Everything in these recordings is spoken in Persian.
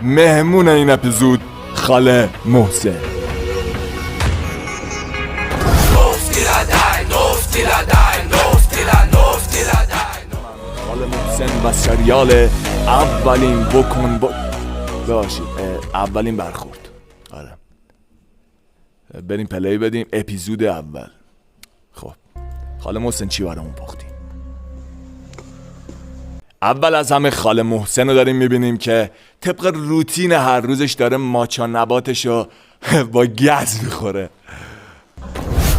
مهمون این اپیزود خاله محسن. خاله محسن و سریال اولین باشید اولین برخورد. آره بریم پلی بدیم اپیزود اول. خب خاله محسن چی برامون پختی؟ اول از همه خاله محسن رو داریم میبینیم که طبق روتین هر روزش داره ماچا نباتشو با گز میخوره.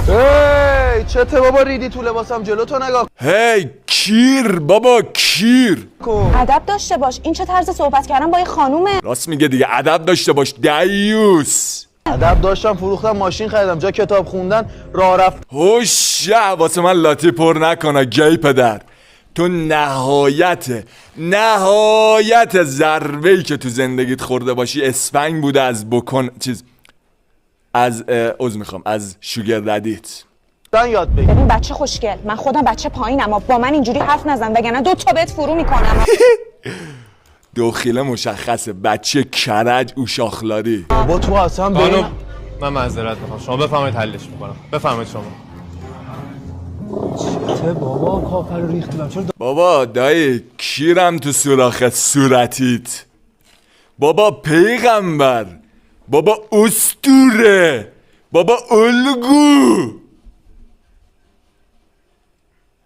هی چته بابا ریدی تو لباسم، جلو تو نگاه. هی کیر بابا کیر. ادب داشته باش، این چه طرز صحبت کردن با یه خانومه؟ راست میگه دیگه، ادب داشته باش دیوس. ادب داشتم، فروختم، ماشین خریدم، جا کتاب خوندن راه رفت. هوشه واسه من لاتی پر نکنه گی پدر. تو نهایت ضربه‌ای که تو زندگیت خورده باشی اسفنگ بوده از بکن از شوگر ددیت. یاد بگیر. ببین بچه خوشگل، من خودم بچه پایینم اما با من اینجوری حرف نزن وگرنه 2 تا بهت فرو میکنم. دخیله مشخصه بچه کرج اوشاخلاری. با تو اصلا ببین من معذرت میخوام، شما بفرمایید حلش میکنم. بفرمایید شما. چه بابا کافر رو ریختم. چرا بابا دایی کیرم تو سوراخ صورتیت. بابا پیغمبر، بابا اسطوره، بابا الگو.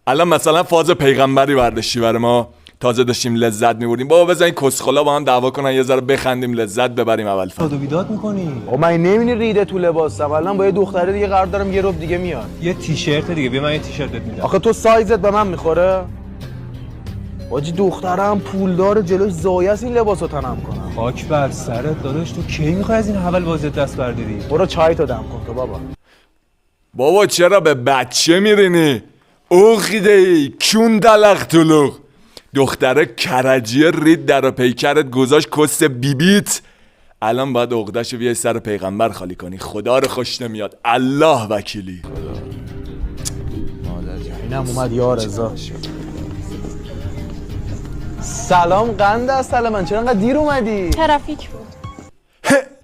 الان مثلا فاز پیغمبری برداشتی برای ما، تازه داشتیم لذت میبردیم. بابا بزن این کسخلا با هم دعوا کنن یه ذره بخندیم لذت ببریم. اول داد و بیداد میکنی؟ آقا من نمیبینی ریده تو لباسم؟ الان با یه دختره دیگه قرار دارم یه رب دیگه میاد. یه تیشرت دیگه بیا من یه تیشرت بهت میدم. آخه تو سایزت به من میخوره؟ واجی دخترم پولدار جلوش زایه است این لباسو تنم کنم. خاک بر سرت داداش، تو کی میخوای از این حول بازیت دست برداری؟ برو چای تو دم کن تو بابا. بابا چرا به بچه میرینی؟ اوخیدهی کون دلق طلوق. دختره کرجیه رید در پیکرت گذاشت کس بیبیت. الان باید عقده‌شو بیای سر پیغمبر خالی کنی. خدا رو خوش نمیاد، الله وکیلی. اینم اومد یا رضا. سلام قند است من، چرا انقدر دیر اومدی؟ ترافیک بود.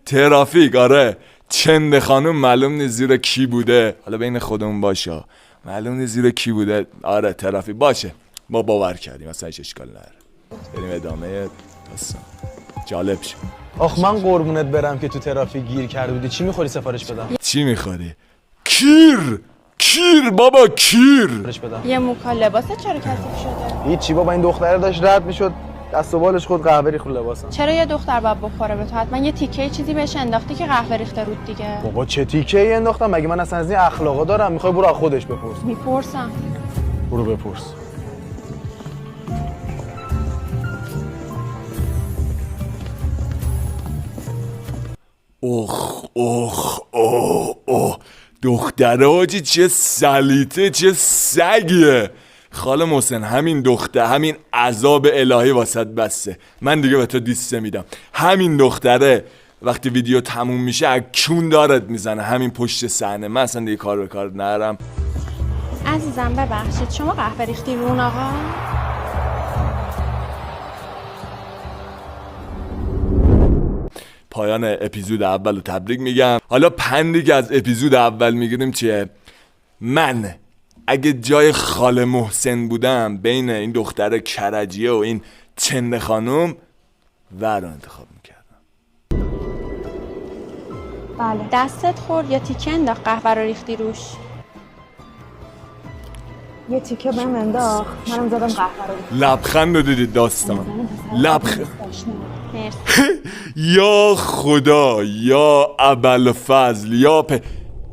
ترافیک آره. چند خانم معلوم نیست زیر کی بوده، حالا بین خودمون باشه، معلوم نیست زیر کی بوده. آره ترافیک باشه، ما باور کردیم اصلا هیچ اشکال نداره. بریم ادامه داستان. جالب شد. آخ من قربونت برم که تو ترافیک گیر کرده بودی. چی میخوری سفارش بدم؟ چی میخوری؟ کیر بابا کیر. یه موکا لباسه چرا کثیف شده؟ هیچی بابا، این دختره داشت رد میشد دست و بالش خود قهوه ریخت رو لباسم. چرا یه دختر باید بخوره به تو؟ حتما یه تیکه چیزی بهش انداختی که قهوه ریخته رود دیگه. بابا چه تیکه ای انداختم؟ مگه من اصلا از این اخلاقا دارم؟ میخوای برو از خودش بپرس. میپرسم. برو بپرس. اوه دختره حاجی چه سلیته، چه سگیه. خاله محسن همین دختر، همین عذاب الهی واسط بسته. من دیگه به تو دیسته میدم. همین دختره وقتی ویدیو تموم میشه اکون دارت میزنه همین پشت صحنه. من اصلا دیگه کار به کار نرم. عزیزم ببخشید شما قهوه ریختی رو اون آقا؟ پایان اپیزود اول رو تبریک میگم. حالا پندی که از اپیزود اول میگیریم چیه؟ من اگه جای خاله محسن بودم بین این دختر کرجیه و این چند خانم ور رو انتخاب میکردم. بله. دستت خورد یا تیکه انداخت قهوه رو ریختی روش؟ یه تیکه بهم انداخت، منم زدم قهوه رو. لبخند رو دیدید داستان؟ لبخند. مرسی. یا خدا، یا ابوالفضل، یا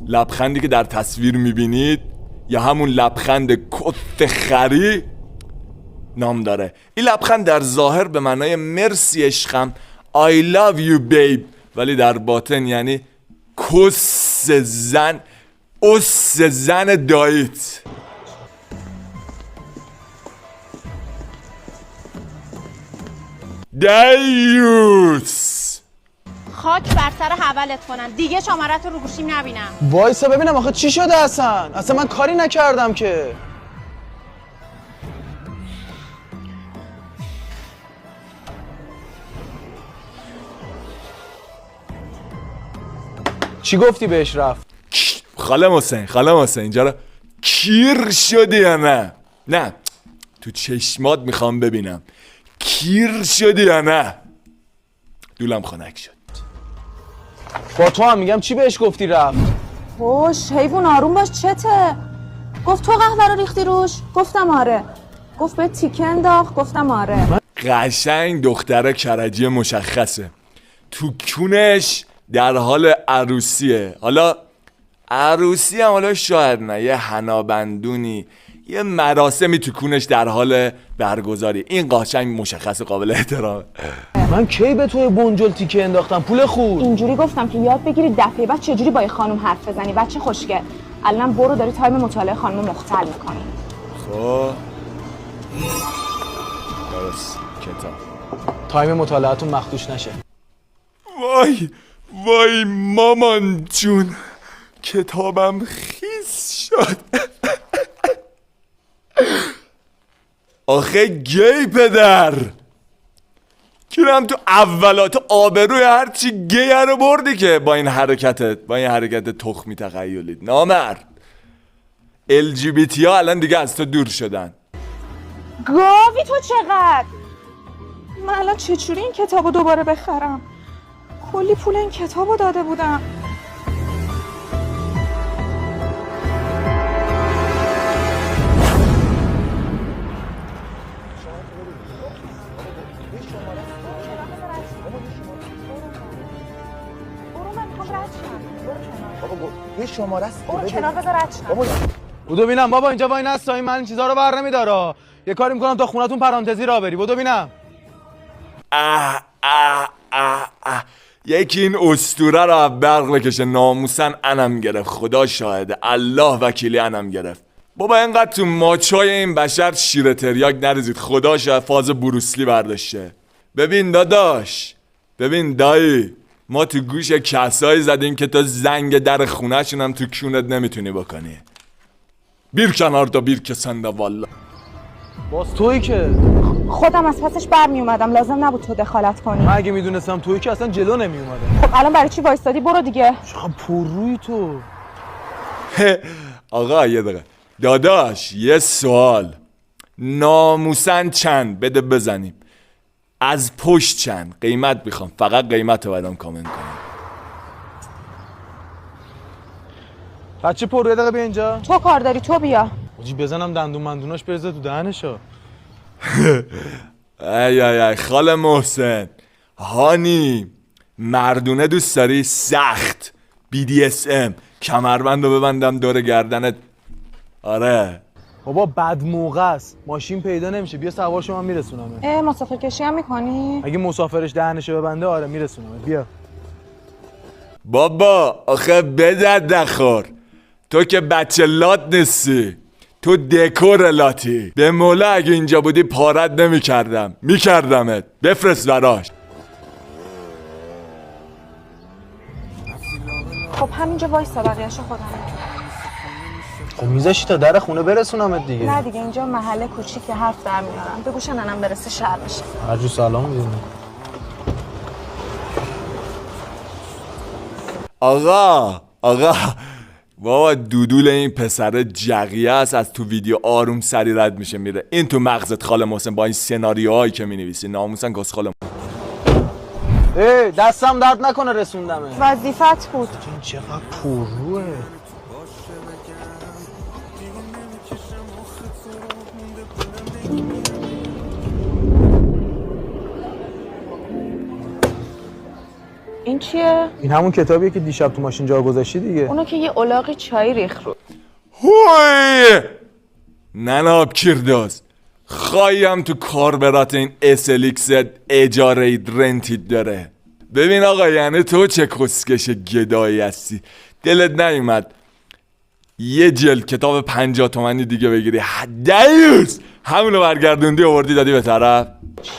لبخندی که در تصویر میبینید یا همون لبخند کت خری نام داره. این لبخند در ظاهر به معنای مرسی عشقم I love you babe، ولی در باطن یعنی کس زن، اس زن دایت. دیوس خاک بر سر حولت کنن دیگه، شمارت رو گوشیم نبینم. وایسا ببینم آخه چی شده اصلا من کاری نکردم که. چی گفتی بهش رفت؟ خاله حسین اینجا رو کیر شدی یا نه؟ نه تو چشمات میخوام ببینم کیر شدی یا نه؟ دولم خنک شد. با تو هم میگم چی بهش گفتی رفت؟ خوش حیوان آروم باش چته؟ گفت تو قهوه رو ریختی روش؟ گفتم آره. گفت به تیکه انداخت؟ گفتم آره. قشنگ دختره کرجی مشخصه، تو کونش در حال عروسیه. حالا عروسی هم حالا شاید نه، یه حنابندونی یه مراسمی تو کونش در حال برگزاری. این قشنگ مشخص قابل احترامه. من کی به توی بنجل تیکه انداختم پول خود؟ اینجوری گفتم که یاد بگیری دفعه بعد چجوری با یه خانم حرف بزنی. بچه خوشگل الان برو داری تایم مطالعه خانم مختل میکنی. خب درست کتاب تایم مطالعاتون مخدوش نشه. وای مامان جون کتابم خیس شد. آخه گی پدر کیرم تو اولات آبروی هرچی گیه رو بردی که با این حرکت تخمی تخیلید. نامرد LGBT ها الان دیگه از تو دور شدن. گاوی تو چقدر؟ من الان چجوری این کتابو دوباره بخرم؟ کلی پول این کتابو داده بودم. یه شماره است. برو کنار بذار رد شم. بودو بینم بابا اینجا وای نستا، من این چیزا رو بر نمیداره. یه کاری میکنم تا خونتون پرانتزی را بری. بودو بینم. یکی این اسطوره رو برق بکشه. ناموسن انم گرفت، خدا شاهده، الله وکیلی انم گرفت. بابا اینقدر تو ماچای این بشر شیر تریاک نریزید، خدا شاید فاز بروسلی برداشته. ببین داداش، ببین دایی، ما تو گوش کسایی زدیم که تا زنگ در خونه شون هم تو کونت نمیتونی بکنی. بیر کنار دا بیر کسنده والا. باز تویی که خودم از پسش برمی اومدم، لازم نبود تو دخالت کنی. من اگه میدونستم تویی که اصلا جلو نمی اومدم. خب الان برای چی وایستادی؟ برو دیگه. چقدر پررویی تو. آقا یه دقیقه داداش، یه سوال، ناموسن چند بده بزنیم، از پشت چند قیمت میخوام، فقط قیمت رو بدم کامنت کنم. بچه پر یه دقیقه بیا اینجا. تو کار داری تو بیا. حاجی بزنم دندون مندوناش بریزه تو دهنشو. ای خاله محسن هانی مردونه دوست داری؟ سخت BDSM کمربند رو ببندم دور گردنت. آره بابا بد موقع است، ماشین پیدا نمیشه. بیا سوار شو من میرسونمت. مسافر کشی هم میکنی؟ اگه مسافرش دهنشو ببنده آره میرسونمت. بیا بابا آخه بدرد نخور، تو که بچه لات نیستی، تو دکور لاتی. به مولا اگه اینجا بودی پارت میکردمت. بفرست براش. خب همینجا وایسا، بقیه‌شو خودم. خب میذاشی تا در خونه برسونمت دیگه. نه دیگه اینجا محله کوچیک حرف در میارم. بگو شننم برسه شهر بشه. هر جو سلام میدونی. آقا بابا دودول این پسر جقیه است، از تو ویدیو آروم سری رد میشه میره. این تو مغزت خاله محسن با این سناریوهایی که مینویسی ناموسن کس خاله. دستم درد نکنه رسوندمه. وظیفت بود. این چقدر پرروه. این چیه؟ این همون کتابیه که دیشب تو ماشین جا گذاشتی دیگه. اونو که یه الاغی چای ریخ رو. هوی نناب کیرداز خواهیم تو کاربرات این SLX اجاره رنتید داره. ببین آقا یعنی تو چه کسکش گدایی هستی، دلت نیومد یه جلد کتاب 50 تومانی دیگه بگیری؟ دیوز همونو برگردوندی آوردی دادی به طرف.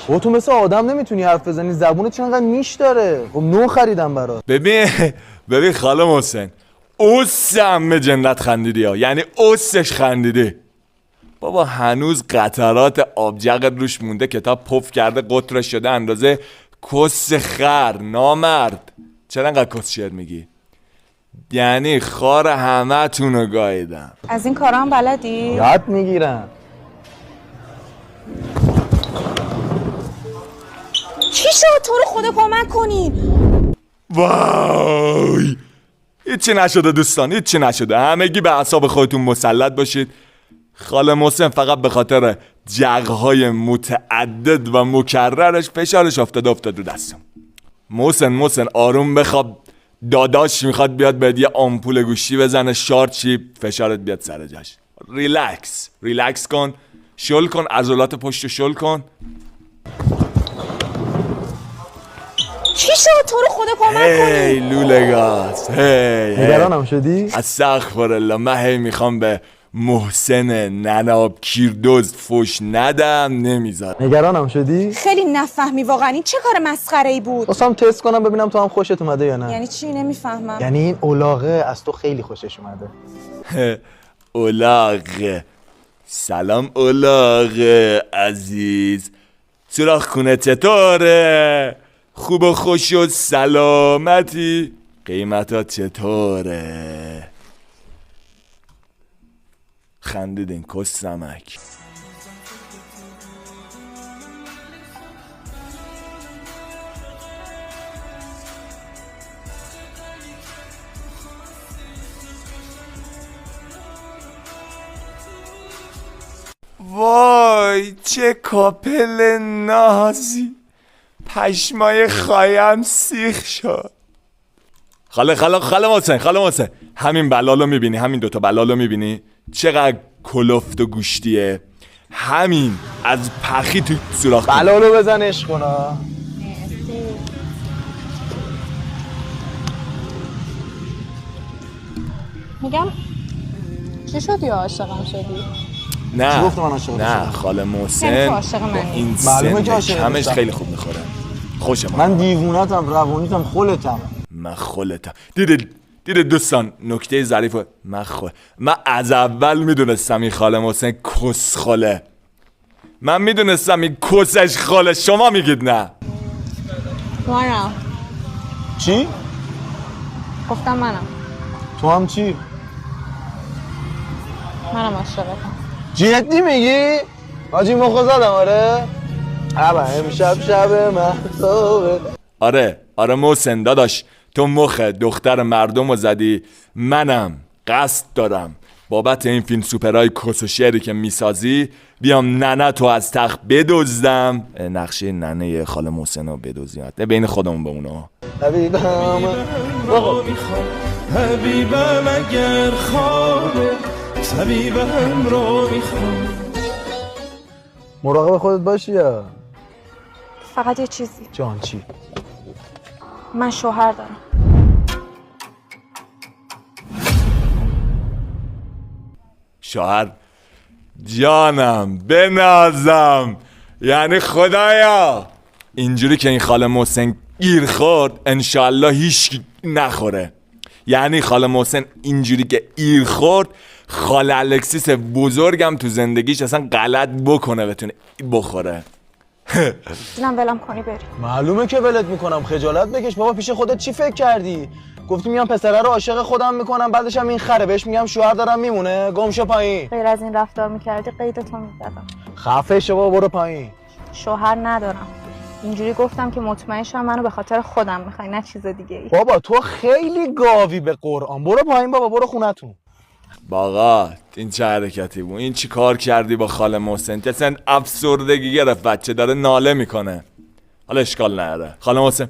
خب تو مثل آدم نمیتونی حرف بزنی، زبونت چقدر نیش داره. خب نو خریدم برات. ببین خاله محسن، اوس عمه جنت خندیدی ها، یعنی اوسش خندیدی. بابا هنوز قطرات آبجقت روش مونده، کتاب پف کرده قطرش شده اندازه کس خر. نامرد چرا انقدر کس شعر میگی؟ یعنی خار همه تونو گاییدم. از این کارا هم بلدی؟ یاد میگیرم. چی شد؟ تو رو خدا کمک کنین. وای هیچی نشده دوستان، هیچی نشده. همگی به اعصاب خودتون مسلط باشید. خاله محسن فقط به خاطر جغهای متعدد و مکررش فشارش افتاد رو دستم. محسن آروم بخواب، داداش میخواد بیاد بهت یه آمپول گوشی بزنه، شارت چی فشارت بیاد سر جاش. ریلکس کن، شل کن، عضلات پشتو شل کن. چی شد؟ تو رو خدا کمک کنین. هی لولگاز، هی نگرانم شدی؟ استغفرالله. من هی میخوام به محسن نناب کیردوز فوش ندم، نمیذارم. نگرانم شدی؟ خیلی نفهمی واقعا این چه کار مسخره ای بود؟ خواستم تست کنم ببینم تو هم خوشت اومده یا نه. یعنی چی؟ نمیفهمم. یعنی این اولاغه از تو خیلی خوشش اومده. اولاغ. سلام اولاغ عزیز، سوراخ خونه چطوره؟ خوب و خوش و سلامتی؟ قیمتا چطوره؟ خندیدین کس سمک. وای چه کاپل نازی، پشمای خوایم سیخ شد. خاله محسن همین بلالو میبینی؟ همین دوتا بلالو میبینی؟ چقدر کلفت و گوشتیه. همین از پخی تو سوراخ بلالو بزنش کنا. میگم چی شدی؟ عاشقم شدی؟ نه گفت من عاشق نه خاله خیلی محسن عاشق با منی. این معلومه که سن عاشق کمش نیستم. خیلی خوب میخوره. خوش من دیوونتم، روونیتم، خلتم. من خلتم. دیده دوستان نکته ظریف من از اول میدونستم این خاله محسن کس خاله. من میدونستم این کسش خاله. شما میگید نه. منم. چی؟ گفتم منم. تو هم چی؟ منم عاشقتم. جدی میگی؟ حاجی مخ زدم آره؟ امشب شب محتابه. آره محسن داداش، تو مخ دختر مردم رو زدی. منم قصد دارم بابت این فیلم سوپرهای کس و شعری که میسازی بیام ننه تو از تخت بدزدم، نقشه ننه خاله محسن رو بدزدیم بین خودمون به اونا. حبیبم اگر خوابه طبیبم رو میخوام. مراقب خودت باشی یا فقط یه چیزی. جان چی؟ من شوهر دارم. شوهر جانم بنازم. یعنی خدایا اینجوری که این خاله محسن گیر خورد انشالله هیچ نخوره. یعنی خاله محسن اینجوری که ایر خورد خاله الکسیس بزرگم تو زندگیش اصلا غلط بکنه بتونه بخوره. دیدم ولم کنی بری. معلومه که ولت میکنم. خجالت بکش بابا. پیش خودت چی فکر کردی؟ گفتی میام پسره رو عاشق خودم میکنم، بعدش هم این خره بهش میگم شوهر دارم میمونه. گم شو پایین. غیر از این رفتار میکردی قیدتو میزدم. خفه شو بابا، برو پایین. شوهر ندارم. اینجوری گفتم که مطمئن شم منو به خاطر خودم میخوای نه چیز دیگه ای. بابا تو خیلی گاوی به قرآن. برو پایین بابا، برو خونتون. باقا این چه حرکتی بود؟ این چی کار کردی با خاله محسن؟ اصلا افسردگی گرفت، بچه داره ناله میکنه. حالا اشکال نداره. خاله محسن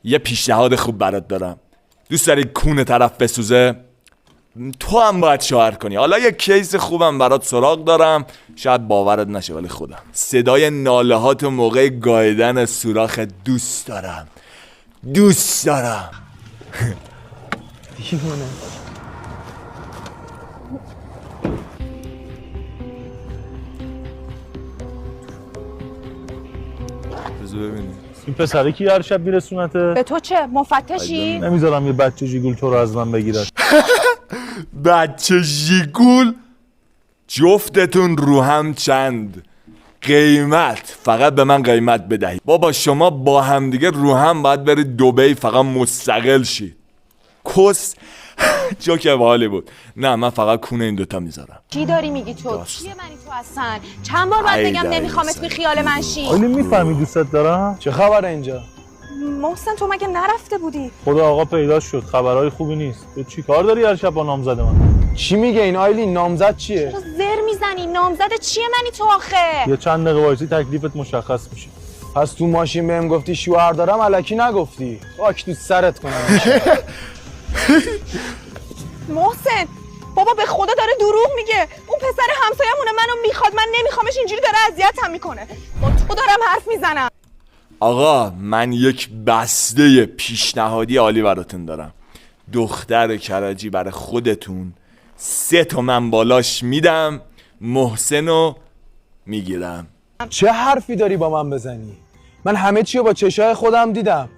یه پیشنهاد خوب برات دارم. دوست داری کون طرف بسوزه؟ تو هم باید شوهر کنی. حالا یه کیس خوبم برات سراغ دارم، شاید باورت نشه ولی خودم صدای ناله ها تو موقع گاییدن سوراخ دوست دارم. دیوونه. بذار ببینی این پسره کی هر شب میرسونته؟ به تو چه؟ مفتشی؟ نمیذارم یه بچه جیگول تو رو از من بگیرد. بچه ژیگول؟ جفتتون رو هم چند قیمت؟ فقط به من قیمت بدهید. بابا شما با همدیگه رو هم باید برید دبی فقط مستقل شید. کس جوک باحالی بود. نه من فقط کونه این دوتا میذارم. چی داری میگی تو؟ چیه منی تو اصلا؟ چند بار باید بگم نمیخوام اسم خیال من شی؟ آیلین میفهمی دوستت دارم؟ چه خبره اینجا؟ محسن تو مگه نرفته بودی؟ خدا آقا پیدا شد، خبرهای خوبی نیست. تو چی کار داری هر شب با نامزد من؟ چی میگه این آیلین؟ نامزد چیه؟ چرا زر میزنی؟ نامزد چیه منی تو آخه؟ یه چند دقیقه وایسی تکلیفت مشخص میشه. پس تو ماشین بهم گفتی شوهر دارم، الکی نگفتی. خاک تو سرت کنم. محسن بابا به خدا داره دروغ میگه. اون پسر همسایه‌مونه، منو میخواد، من نمیخوامش، اینجوری داره اذیتم میکنه. با تو دارم حرف میزنم. آقا من یک بسته پیشنهادی عالی براتون دارم. دختر کرجی برای خودتون 3 تومن بالاش میدم، محسنو میگیرم. چه حرفی داری با من بزنی؟ من همه چی رو با چشای خودم دیدم.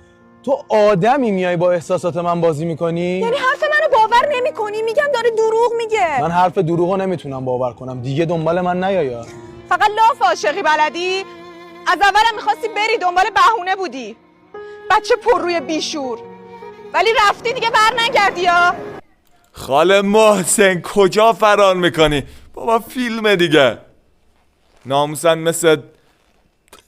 تو آدمی میای با احساسات من بازی میکنی؟ یعنی حرف منو باور نمیکنی؟ میگم داره دروغ میگه. من حرف دروغو نمیتونم باور کنم. دیگه دنبال من نیایا. فقط لاف عاشقی بلدی؟ از اولم میخواستی بری، دنبال بهونه بودی. بچه پر روی بیشور. ولی رفتی دیگه بر نگردی یا؟ خاله محسن کجا فرار میکنی؟ بابا فیلمه دیگه. ناموسن مثل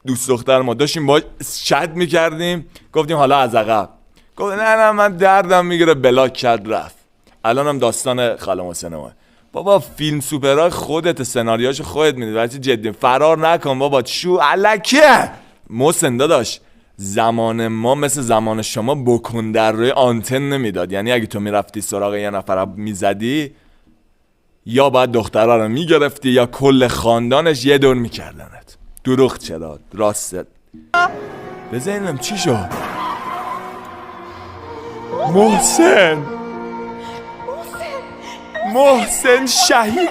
دوست دختر ما داشتیم با چت میکردیم، گفتیم حالا از عقب، گفت نه من دردم میگیره، بلاک کرد رفت. الان هم داستان خاله محسن ما. بابا فیلم سوپرای خودت، سناریوش خودت میدی، ولی جدی فرار نکن بابا. چو الکه محسن داداش، زمان ما مثل زمان شما بکن در روی آنتن نمیداد. یعنی اگه تو میرفتی سراغ یه نفر میزدی، یا باید دخترها رو میگرفتی یا کل خاندانش یه دور میکردنت. دروغ چرا؟ راستت بزنیم چی شد؟ محسن شهید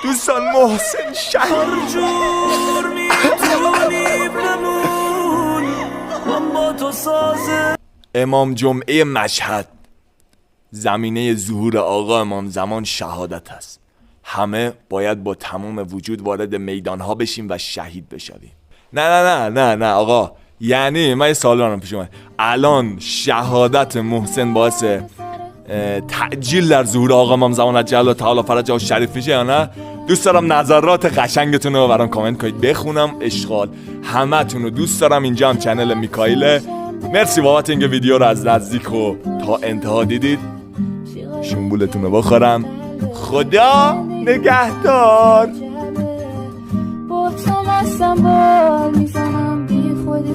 دوستان، محسن شهید. جور میتونیم بمون من با تو سازه. امام جمعه مشهد، زمینه ظهور آقا امام زمان شهادت است. همه باید با تمام وجود وارد میدانها بشیم و شهید بشویم. نه آقا، یعنی من یه سوال دارم پیش اومد. الان شهادت محسن باعث تعجیل در ظهور آقا امام زمان عجل تعالی فرجه و شریف میشه یا نه؟ دوست دارم نظرات قشنگتون رو برام کامنت کنید بخونم. اشغال همتون رو دوست دارم. اینجا هم چنل میکائیله. مرسی بابت اینکه ویدیو رو از نزدیک و تا انتها دیدید. شنبولتون رو بخورم. خدا نگهدار. با تو مستم بال میزنم بی خودی